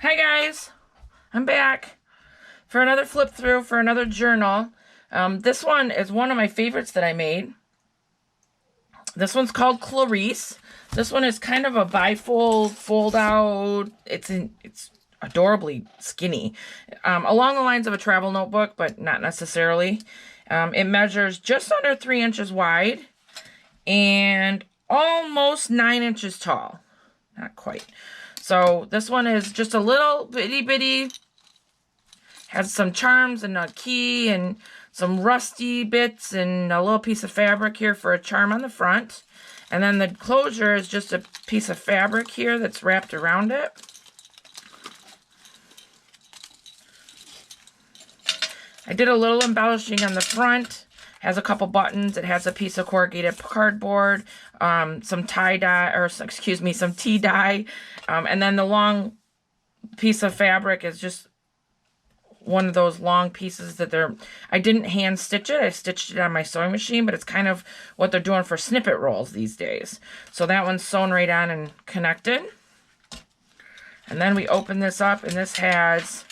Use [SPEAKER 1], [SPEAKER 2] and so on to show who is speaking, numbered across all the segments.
[SPEAKER 1] Hi guys, I'm back for another flip through for another journal. This one is one of my favorites that I made. This one's called Clarice. This one is kind of a bifold, fold out. It's adorably skinny, along the lines of a travel notebook, but not necessarily. It measures just under 3 inches wide and almost 9 inches tall. Not quite. So this one is just a little bitty, has some charms and a key and some rusty bits and a little piece of fabric here for a charm on the front. And then the closure is just a piece of fabric here that's wrapped around it. I did a little embellishing on the front. Has a couple buttons. It has a piece of corrugated cardboard, some tie-dye, or excuse me, some tea dye. And then the long piece of fabric is just one of those long pieces that I didn't hand stitch it. I stitched it on my sewing machine, but it's kind of what they're doing for snippet rolls these days. So that one's sewn right on and connected. And then we open this up, and this has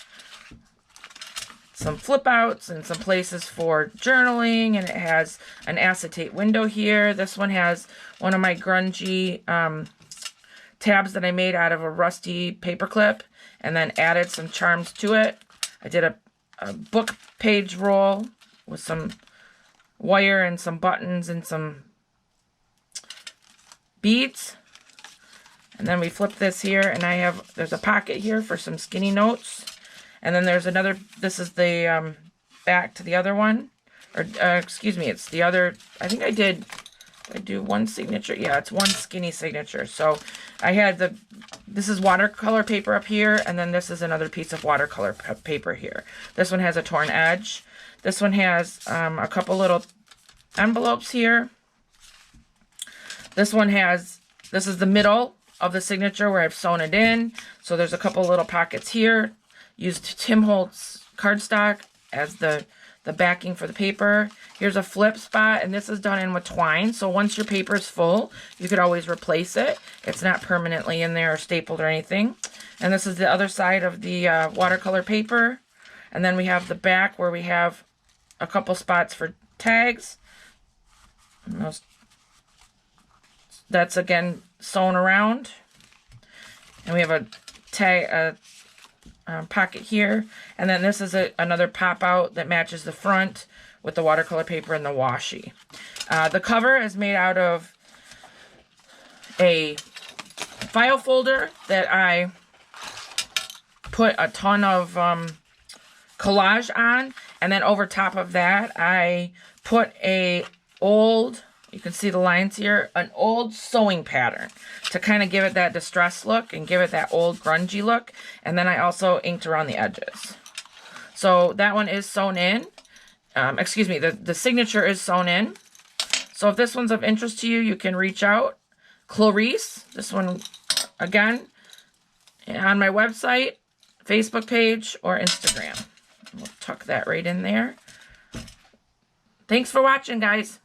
[SPEAKER 1] some flip outs and some places for journaling, and it has an acetate window here. This one has one of my grungy tabs that I made out of a rusty paper clip and then added some charms to it. I did a book page roll with some wire and some buttons and some beads. And then we flip this here, and there's a pocket here for some skinny notes. And then there's another, this is the back to the other one. Or, excuse me, it's the other, I think I do one signature? Yeah, it's one skinny signature. So I had this is watercolor paper up here, and then this is another piece of watercolor paper here. This one has a torn edge. This one has a couple little envelopes here. This one has, this is the middle of the signature where I've sewn it in. So there's a couple little pockets here. Used Tim Holtz cardstock as the backing for the paper. Here's a flip spot, and this is done in with twine. So once your paper is full, you could always replace it. It's not permanently in there or stapled or anything. And this is the other side of the watercolor paper. And then we have the back where we have a couple spots for tags. And that's again sewn around. And we have a tag, pocket here, and then this is another pop out that matches the front with the watercolor paper and the washi. The cover is made out of a file folder that I put a ton of collage on, and then over top of that I put a old, you can see the lines here, an old sewing pattern to kind of give it that distressed look and give it that old grungy look. And then I also inked around the edges. So that one is sewn in. Excuse me, the signature is sewn in. So if this one's of interest to you, you can reach out. Clarice, this one, again, on my website, Facebook page, or Instagram. We'll tuck that right in there. Thanks for watching, guys.